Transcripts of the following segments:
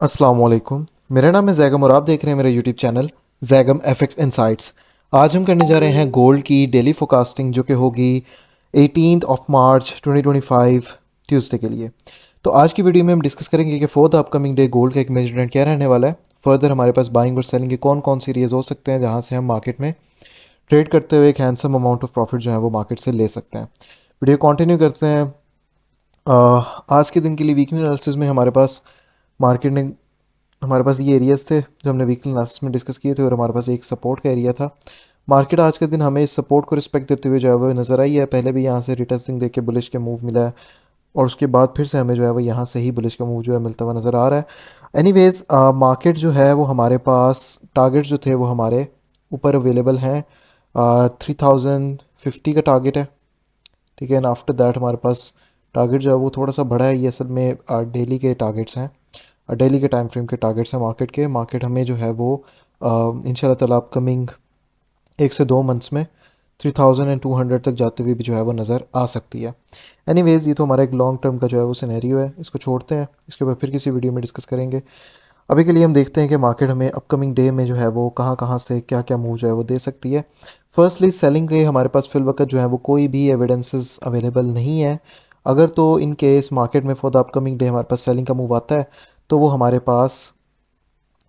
अस्सलाम वालेकुम। मेरा नाम है जैगम और आप देख रहे हैं मेरा YouTube channel Zaigham FX insights. आज हम करने जा रहे हैं गोल्ड की डेली फोरकास्टिंग जो कि होगी 18 मार्च 2025 ट्यूसडे के लिए। तो आज की वीडियो में हम डिस्कस करेंगे कि four the upcoming day gold का एक मेजर ट्रेंड क्या रहने वाला है। फर्दर हमारे पास बाइंग और सेलिंग के कौन कौन सी एरियाज हो सकते हैं जहां से हम मार्केट में ट्रेड करते हुए एक हैंडसम अमाउंट ऑफ प्रॉफिट जो है वो मार्केट से ले सकते हैं। वीडियो कंटिन्यू करते हैं। आज के दिन के लिए वीकली एनालिसिस में हमारे पास ये एरियाज थे जो हमने वीकली एनालिसिस में डिस्कस किए थे और हमारे पास एक सपोर्ट का एरिया था। मार्केट आज के दिन हमें इस सपोर्ट को रिस्पेक्ट देते हुए जो है वो नज़र आई है। पहले भी यहाँ से रिटेस्टिंग देके बुलिश के मूव मिला है और उसके बाद फिर से हमें जो है वो यहाँ से ही बुलिश का मूव जो है मिलता हुआ नज़र आ रहा है। एनीवेज मार्केट जो है वो हमारे पास टारगेट्स जो थे वो हमारे ऊपर अवेलेबल हैं। 3050 का टारगेट है, ठीक है। एंड आफ्टर दैट हमारे पास टारगेट जो है वो थोड़ा सा बड़ा है। ये असल में डेली के टारगेट्स हैं, डेली के टाइम फ्रेम के टारगेट्स हैं मार्केट हमें जो है वो इंशाल्लाह ताला अपकमिंग 1 से 2 मंथ्स में 3200 तक जाते हुए भी जो है वो नज़र आ सकती है। एनीवेज ये तो हमारा एक लॉन्ग टर्म का जो है वो सिनेरियो है, इसको छोड़ते हैं, इसके बाद फिर किसी वीडियो में डिस्कस करेंगे। अभी के लिए हम देखते हैं कि मार्केट हमें अपकमिंग डे में जो है वो कहाँ कहाँ से क्या क्या मूव जो है वो दे सकती है। फर्स्टली सेलिंग के हमारे पास फिल वक्त जो है वो कोई भी एविडेंसेस अवेलेबल नहीं है। अगर तो इन केस मार्केट में फॉर द अपकमिंग डे हमारे पास सेलिंग का मूव आता है तो वो हमारे पास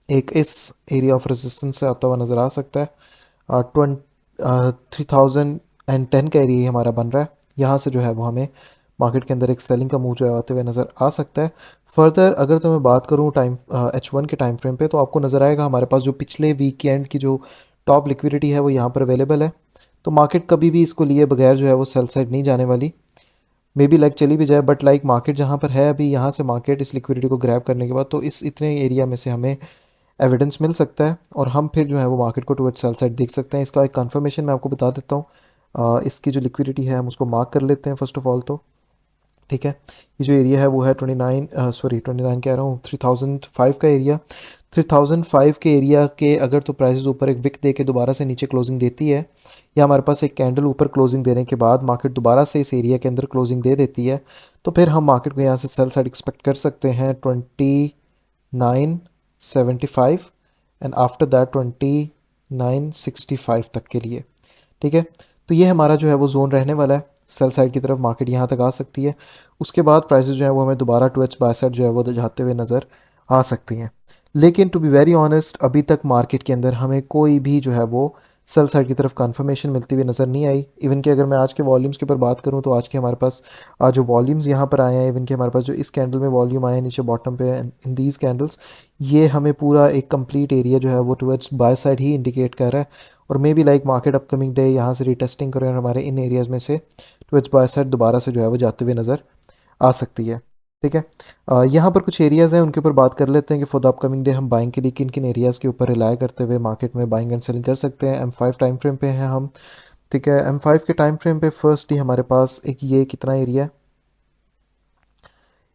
एक इस एरिया ऑफ रेजिस्टेंस से आता हुआ नज़र आ सकता है। 3010 का एरिया हमारा बन रहा है। यहाँ से जो है वो हमें मार्केट के अंदर एक सेलिंग का मूव जो है आते हुए नज़र आ सकता है। फर्दर अगर तो मैं बात करूँ टाइम H1 के टाइम फ्रेम पे तो आपको नज़र आएगा हमारे पास जो पिछले वीकेंड की जो टॉप लिक्विडिटी है वो यहाँ पर अवेलेबल है। तो मार्केट कभी भी इसको लिए बगैर जो है वो सेल साइड नहीं जाने वाली। मे बी लाइक चली भी जाए बट लाइक मार्केट जहाँ पर है अभी, यहाँ से मार्केट इस लिक्विडिटी को ग्रैब करने के बाद तो इस इतने एरिया में से हमें एविडेंस मिल सकता है और हम फिर जो है वो मार्केट को टुवर्ड्स सेल साइड देख सकते हैं। इसका एक कंफर्मेशन मैं आपको बता देता हूँ। इसकी जो लिक्विडिटी है हम उसको मार्क कर लेते हैं फर्स्ट ऑफ ऑल तो, ठीक है। ये जो एरिया है वो है 29 कह रहा हूँ 3005 का एरिया। 3005 के एरिया के अगर तो प्राइसेस ऊपर एक विक दे के दोबारा से नीचे क्लोजिंग देती है या हमारे पास एक कैंडल ऊपर क्लोजिंग देने के बाद मार्केट दोबारा से इस एरिया के अंदर क्लोजिंग दे देती है तो फिर हम मार्केट को यहाँ से सेल साइड एक्सपेक्ट कर सकते हैं 2975 एंड आफ्टर दैट 2965 तक के लिए, ठीक है। तो ये हमारा जो है वो जोन रहने वाला है। सेल साइड की तरफ मार्केट यहाँ तक आ सकती है, उसके बाद प्राइसेस जो है वो हमें दोबारा टू एच बाय साइड जो है वो जाते हुए नज़र आ सकती हैं। लेकिन टू बी वेरी ऑनेस्ट अभी तक मार्केट के अंदर हमें कोई भी जो है वो सेल साइड की तरफ कंफर्मेशन मिलती हुई नज़र नहीं आई। इवन कि अगर मैं आज के वॉल्यूम्स के ऊपर बात करूँ तो आज के हमारे पास जो वॉल्यूम्स यहाँ पर आए हैं, इवन कि हमारे पास जो इस कैंडल में वॉल्यूम आए हैं नीचे बॉटम पे इन दीज कैंडल्स, ये हमें पूरा एक कंप्लीट एरिया जो है वो towards by side he indicate कर रहा है। और may be like market upcoming day यहाँ से रिटेस्टिंग करें और हमारे इन एरियाज़ में से टुवर्ड्स बाय साइड दोबारा से जो है वो जाते हुए नज़र आ सकती है, ठीक है। यहाँ पर कुछ एरियाज़ हैं उनके ऊपर बात कर लेते हैं कि फॉर द अपकमिंग डे हम बाइंग के लिए किन किन एरियाज़ के ऊपर रिलाय करते हुए मार्केट में बाइंग एंड सेलिंग कर सकते हैं। M5 टाइम फ्रेम पे हैं हम, ठीक है। M5 के टाइम फ्रेम पे फर्स्ट ही हमारे पास एक ये कितना एरिया है,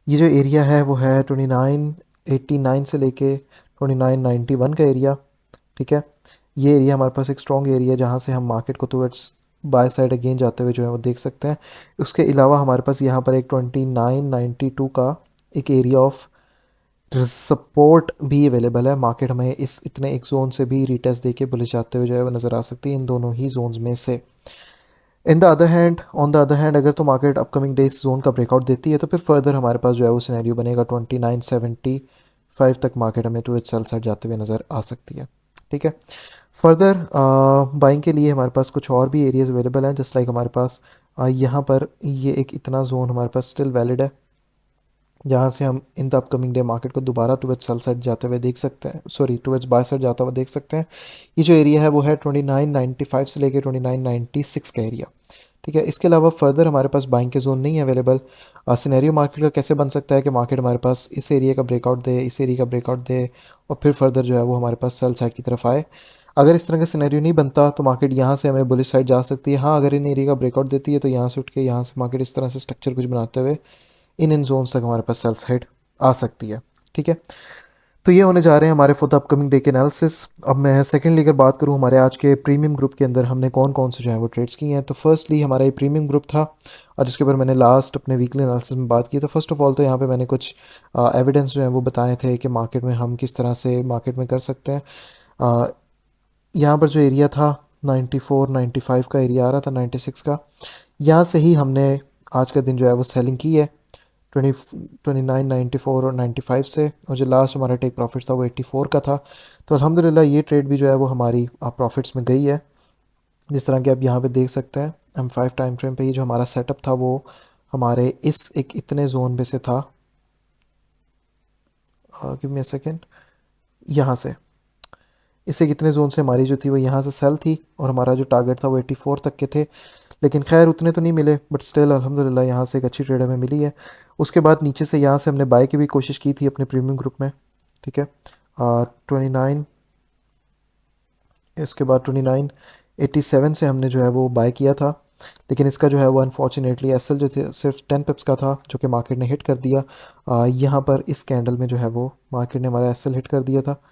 ये जो एरिया है वो है 2989 से लेके 2991 का एरिया, ठीक है। ये एरिया हमारे पास एक स्ट्रॉन्ग एरिया है जहाँ से हम मार्केट को टुवर्ड्स बाय साइड अगेन जाते हुए जो है वो देख सकते हैं। उसके अलावा हमारे पास यहाँ पर एक 2992 का एक एरिया ऑफ सपोर्ट भी अवेलेबल है। मार्केट हमें इस इतने एक जोन से भी रिटेस्ट देके बुलिश जाते हुए जो है वो नज़र आ सकती है इन दोनों ही जोन्स में से। ऑन द अदर हैंड अगर तो मार्केट अपकमिंग डे इस जोन का ब्रेकआउट देती है तो फिर फर्दर हमारे पास जो है वो सिनेरियो बनेगा 2975 तक मार्केट हमें टू इट सेल साइड जाते हुए नज़र आ सकती है, ठीक है। फर्दर बाइंग के लिए हमारे पास कुछ और भी एरियाज अवेलेबल हैं जस्ट लाइक हमारे पास यहाँ पर ये एक इतना जोन हमारे पास स्टिल वैलिड है जहाँ से हम in the upcoming day market को दोबारा टुवर्ड्स सेल साइड जाते हुए देख सकते हैं, सॉरी टुवर्ड्स बाय साइड जाता हुआ देख सकते हैं। ये जो एरिया है वो है 2995 से लेके 2996 का एरिया, ठीक है। इसके अलावा फर्दर हमारे पास बाइंग के जोन नहीं है अवेलेबल। सिनेरियो मार्केट का कैसे बन सकता है कि मार्केट हमारे पास इस एरिया का ब्रेकआउट दे, इस एरिया का ब्रेकआउट दे और फिर फर्दर जो है वो हमारे पास सेल साइड की तरफ आए। अगर इस तरह का सिनेरियो नहीं बनता तो मार्केट यहाँ से हमें बुलिश साइड जा सकती है। हाँ, अगर इन एरिया का ब्रेकआउट देती है तो यहाँ से उठ के यहाँ से मार्केट इस तरह से स्ट्रक्चर कुछ बनाते हुए इन जोन्स तक हमारे पास सेल साइड आ सकती है, ठीक है। तो ये होने जा रहे हैं हमारे फॉर द अपकमिंग डे के एनालिसिस। अब मैं सेकेंडली अगर बात करूँ हमारे आज के प्रीमियम ग्रुप के अंदर हमने कौन कौन से जो है वो ट्रेड्स किए हैं, तो फर्स्टली हमारा ये प्रीमियम ग्रुप था और जिसके ऊपर मैंने लास्ट अपने वीकली एनालिसिस में बात की। तो फर्स्ट ऑफ ऑल तो यहाँ पे मैंने कुछ एविडेंस जो है वो बताए थे कि मार्केट में हम किस तरह से मार्केट में कर सकते हैं। अ, यहाँ पर जो एरिया था 94 95 का एरिया आ रहा था, 96 का, यहाँ से ही हमने आज का दिन जो है वो सेलिंग की है 29 94 और 95 से, और जो लास्ट हमारा टेक प्रॉफिट था वो 84 का था। तो अल्हम्दुलिल्लाह ये ट्रेड भी जो है वो हमारी प्रॉफिट्स में गई है। जिस तरह कि आप यहाँ पे देख सकते हैं M5 टाइम फ्रेम पे ही जो हमारा सेटअप था वो हमारे इस एक इतने जोन पे से था, गिव मी अ सेकेंड, यहाँ से इससे कितने जोन से हमारी जो थी वो यहाँ से सेल थी और हमारा जो टारगेट था वो 84 तक के थे। लेकिन खैर उतने तो नहीं मिले, बट स्टिल अल्हम्दुलिल्लाह यहाँ से एक अच्छी ट्रेड हमें मिली है। उसके बाद नीचे से यहाँ से हमने बाय की भी कोशिश की थी अपने प्रीमियम ग्रुप में, ठीक है। 29, इसके बाद 2987 से हमने जो है वो बाय किया था, लेकिन इसका जो है वो अनफॉर्चुनेटली एसएल जो थे सिर्फ 10 पिप्स का था जो कि मार्केट ने हिट कर दिया। यहाँ पर इस कैंडल में जो है वो मार्केट ने हमारा एसएल हिट कर दिया था,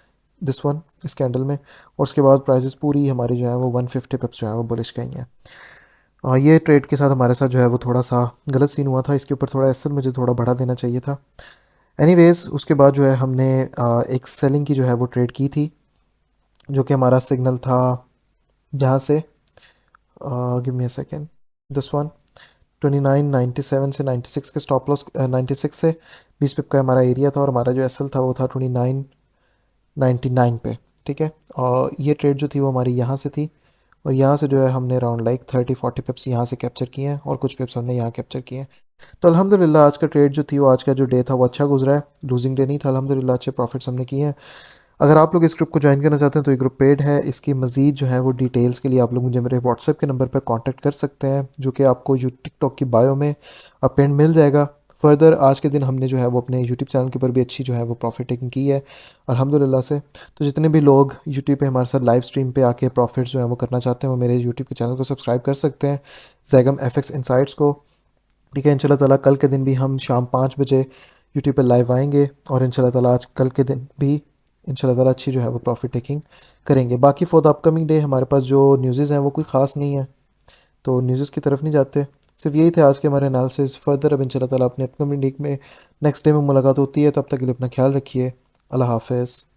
दिस वन, इस कैंडल में। और उसके बाद प्राइसेस पूरी हमारी जो है वो 150 पिप्स जो है वो बुलिश गई हैं। ये ट्रेड के साथ हमारे साथ जो है वो थोड़ा सा गलत सीन हुआ था, इसके ऊपर थोड़ा एसएल मुझे थोड़ा बढ़ा देना चाहिए था। एनीवेज उसके बाद जो है हमने एक सेलिंग की जो है वो ट्रेड की थी, जो कि हमारा सिग्नल था जहाँ से, give me a second, this one, 2997 से 96 के स्टॉप लॉस, 96 से 20 पिप का हमारा एरिया था और हमारा जो एसएल था वो था 2999 पे, ठीक है। और ये ट्रेड जो थी वो हमारी यहाँ से थी और यहाँ से जो है हमने अराउंड लाइक 30-40 पिप्स यहाँ से कैप्चर किए हैं और कुछ पिप्स हमने यहाँ कैप्चर किए हैं। तो अल्हम्दुलिल्लाह आज का ट्रेड जो थी वो आज का जो डे था वो अच्छा गुजरा है, लूजिंग डे नहीं था, अल्हम्दुलिल्लाह अच्छे प्रॉफिट्स हमने किए हैं। अगर आप लोग इस ग्रुप को ज्वाइन करना चाहते हैं तो ये ग्रुप पेड है, इसकी मज़ीद जो है वो डिटेल्स के लिए आप लोग मुझे मेरे व्हाट्सएप के नंबर पर कांटेक्ट कर सकते हैं, जो कि आपको टिकटॉक की बायो में पिन मिल जाएगा। फर्दर आज के दिन हमने जो है वो अपने यूट्यूब चैनल के ऊपर भी अच्छी जो है वो प्रॉफिट टेकिंग की है अल्हम्दुलिल्लाह से। तो जितने भी लोग यूट्यूब पे हमारे साथ लाइव स्ट्रीम पे आके प्रॉफिट्स जो है वो करना चाहते हैं वो मेरे यूट्यूब के चैनल को सब्सक्राइब कर सकते हैं, जैगम एफएक्स इनसाइट्स को, ठीक है। इंशाल्लाह ताला कल के दिन भी हम शाम 5 बजे यूट्यूब पर लाइव आएंगे और इंशाल्लाह ताला आज कल के दिन भी इंशाल्लाह ताला अच्छी जो है वो प्रॉफिट टेकिंग करेंगे। बाकी फॉर द अपकमिंग डे हमारे पास जो न्यूज़ हैं वो कोई ख़ास नहीं है, तो न्यूज़ की तरफ नहीं जाते। सिर्फ यही थे आज के हमारे एनालिसिस। फर्दर अब इंशाल्लाह ताला अपने अपकमिंग डे में नेक्स्ट डे में मुलाकात होती है, तब तक के लिए अपना ख्याल रखिए। अल्लाह हाफ़िज़।